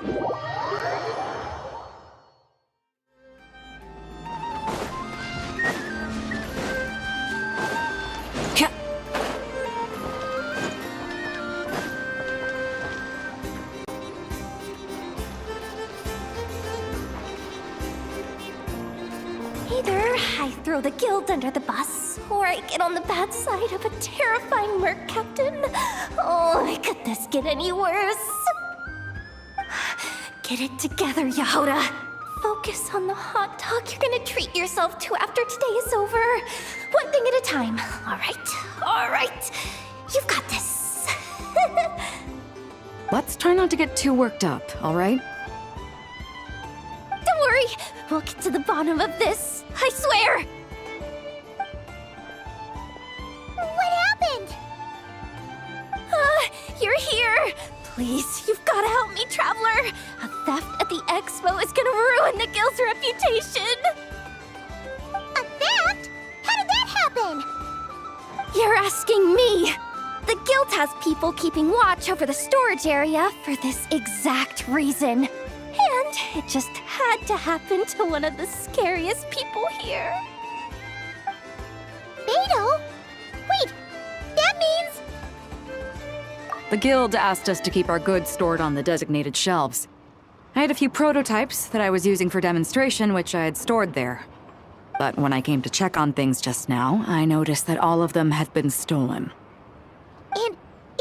Either I throw the guild under the bus, or I get on the bad side of a terrifying merc captain. Oh, could this get any worse? Get it together, Jahoda. Focus on the hot dog you're gonna treat yourself to after today is over. One thing at a time. All right. You've got this. Let's try not to get too worked up, all right? Don't worry. We'll get to the bottom of this. I swear. What happened? You're here. Please, you've got to help me, Traveler. A theft at the expo is gonna ruin the guild's reputation. A theft? How did that happen? You're asking me. The guild has people keeping watch over the storage area for this exact reason. And it just had to happen to one of the scariest people here. Beidou? Wait, that means... The guild asked us to keep our goods stored on the designated shelves. I had a few prototypes that I was using for demonstration, which I had stored there. But when I came to check on things just now, I noticed that all of them had been stolen. And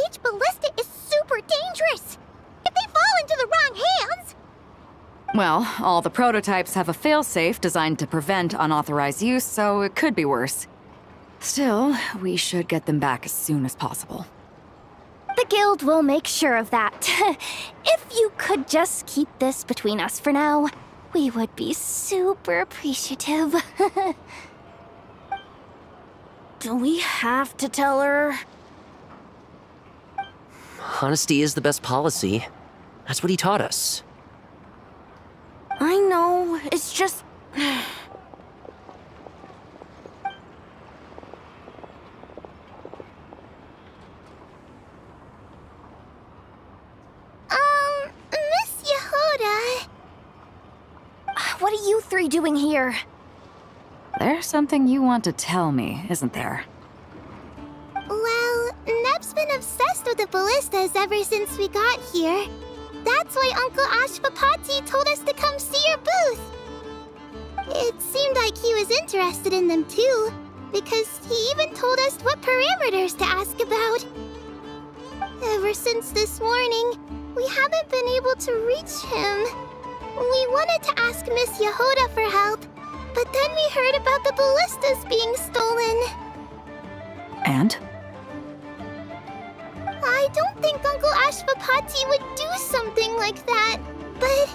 each ballista is super dangerous! If they fall into the wrong hands... Well, all the prototypes have a failsafe designed to prevent unauthorized use, so it could be worse. Still, we should get them back as soon as possible. The guild will make sure of that. If you could just keep this between us for now, we would be super appreciative. Do we have to tell her? Honesty is the best policy. That's what he taught us. I know, it's just... Miss Jahoda... What are you three doing here? There's something you want to tell me, isn't there? Well, Neb's been obsessed with the ballistas ever since we got here. That's why Uncle Ashpavati told us to come see your booth. It seemed like he was interested in them too, because he even told us what parameters to ask about. Ever since this morning, we haven't been able to reach him. We wanted to ask Miss Jahoda for help, but then we heard about the ballistas being stolen. And? I don't think Uncle Ashvapati would do something like that, but...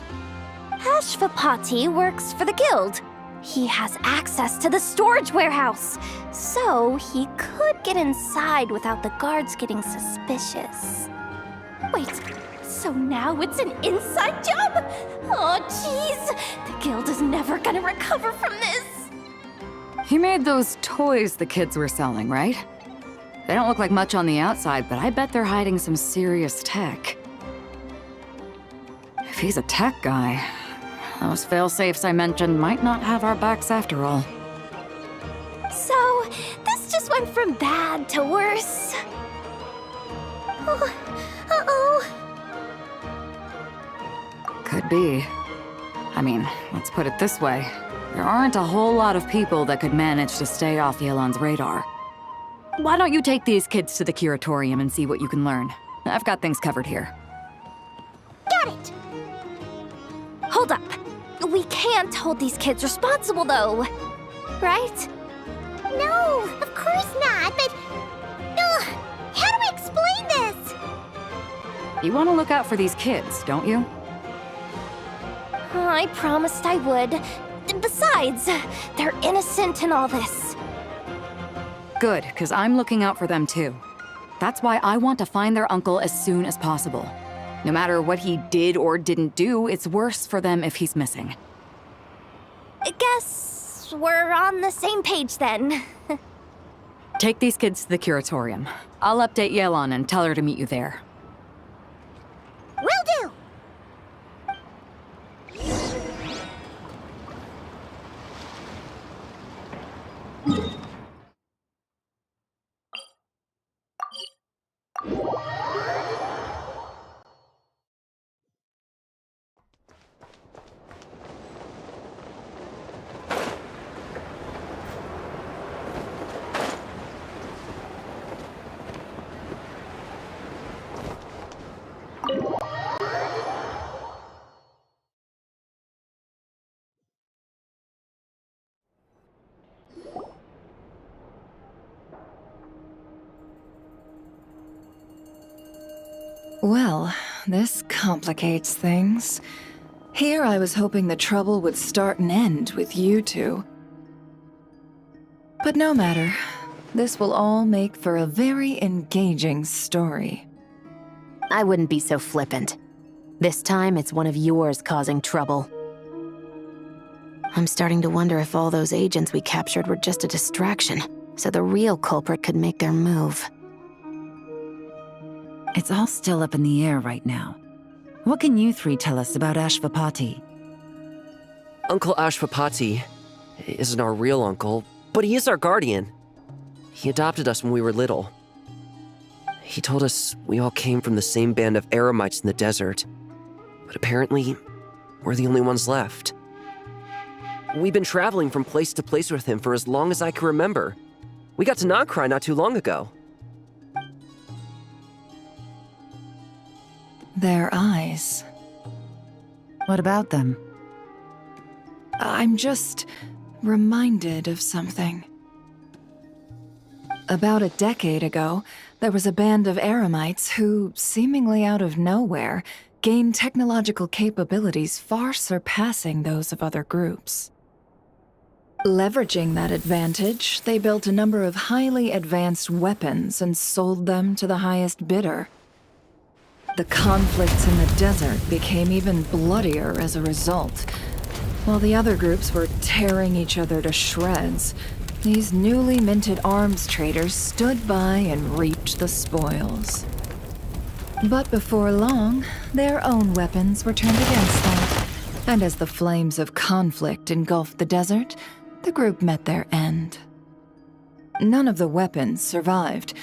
Ashvapati works for the guild. He has access to the storage warehouse, so he could get inside without the guards getting suspicious. Wait, so now it's an inside job? Oh, jeez! The guild is never gonna recover from this! He made those toys the kids were selling, right? They don't look like much on the outside, but I bet they're hiding some serious tech. If he's a tech guy, those failsafes I mentioned might not have our backs after all. So, this just went from bad to worse. Oh, uh-oh. Could be. I mean, let's put it this way. There aren't a whole lot of people that could manage to stay off Yelan's radar. Why don't you take these kids to the curatorium and see what you can learn? I've got things covered here. Got it! Hold up. We can't hold these kids responsible, though. Right? No, of course not, but... how do I explain this? You want to look out for these kids, don't you? I promised I would. Besides, they're innocent in all this. Good, because I'm looking out for them too. That's why I want to find their uncle as soon as possible. No matter what he did or didn't do, it's worse for them if he's missing. I guess we're on the same page then. Take these kids to the curatorium. I'll update Yelan and tell her to meet you there. Will do! Well, this complicates things. Here I was hoping the trouble would start and end with you two. But no matter. This will all make for a very engaging story. I wouldn't be so flippant. This time, it's one of yours causing trouble. I'm starting to wonder if all those agents we captured were just a distraction, so the real culprit could make their move. It's all still up in the air right now. What can you three tell us about Ashvapati? Uncle Ashpavati isn't our real uncle, but he is our guardian. He adopted us when we were little. He told us we all came from the same band of eremites in the desert, but apparently, we're the only ones left. We've been traveling from place to place with him for as long as I can remember. We got to Nagcry not too long ago. Their eyes. What about them? I'm just reminded of something. About a decade ago, there was a band of eremites who, seemingly out of nowhere, gained technological capabilities far surpassing those of other groups. Leveraging that advantage, they built a number of highly advanced weapons and sold them to the highest bidder. The conflicts in the desert became even bloodier as a result. While the other groups were tearing each other to shreds, these newly minted arms traders stood by and reaped the spoils. But before long, their own weapons were turned against them, and as the flames of conflict engulfed the desert, the group met their end. None of the weapons survived,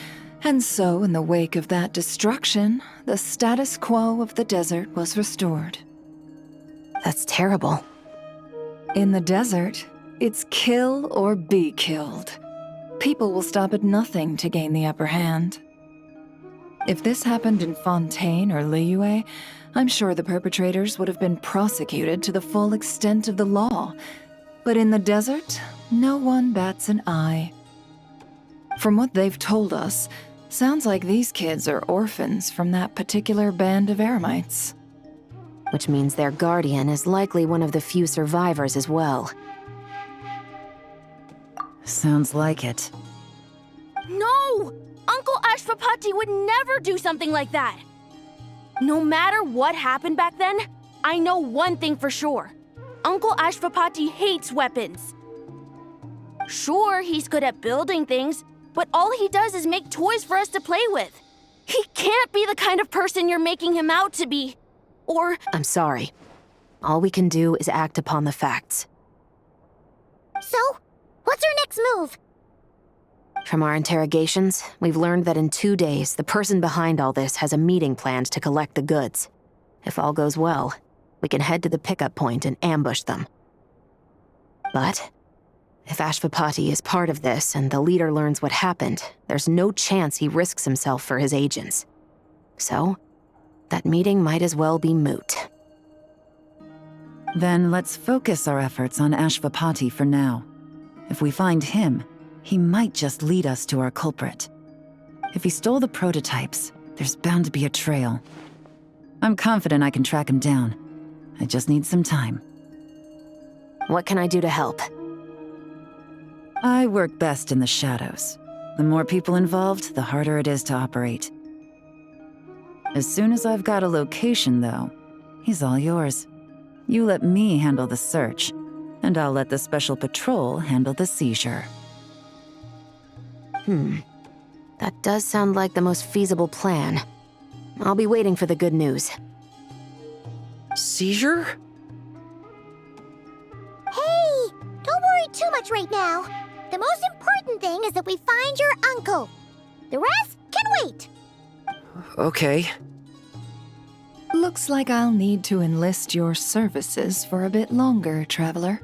and so in the wake of that destruction, the status quo of the desert was restored. That's terrible. In the desert, it's kill or be killed. People will stop at nothing to gain the upper hand. If this happened in Fontaine or Liyue, I'm sure the perpetrators would have been prosecuted to the full extent of the law. But in the desert, no one bats an eye. From what they've told us, sounds like these kids are orphans from that particular band of eremites. Which means their guardian is likely one of the few survivors as well. Sounds like it. No! Uncle Ashvapati would never do something like that! No matter what happened back then, I know one thing for sure. Uncle Ashvapati hates weapons. Sure, he's good at building things, but all he does is make toys for us to play with. He can't be the kind of person you're making him out to be. Or... I'm sorry. All we can do is act upon the facts. So, what's our next move? From our interrogations, we've learned that in 2 days, the person behind all this has a meeting planned to collect the goods. If all goes well, we can head to the pickup point and ambush them. But if Ashvapati is part of this and the leader learns what happened, there's no chance he risks himself for his agents. So, that meeting might as well be moot. Then let's focus our efforts on Ashvapati for now. If we find him, he might just lead us to our culprit. If he stole the prototypes, there's bound to be a trail. I'm confident I can track him down. I just need some time. What can I do to help? I work best in the shadows. The more people involved, the harder it is to operate. As soon as I've got a location, though, he's all yours. You let me handle the search, and I'll let the special patrol handle the seizure. That does sound like the most feasible plan. I'll be waiting for the good news. Seizure? Hey, don't worry too much right now. The most important thing is that we find your uncle. The rest can wait. Okay. Looks like I'll need to enlist your services for a bit longer, Traveler.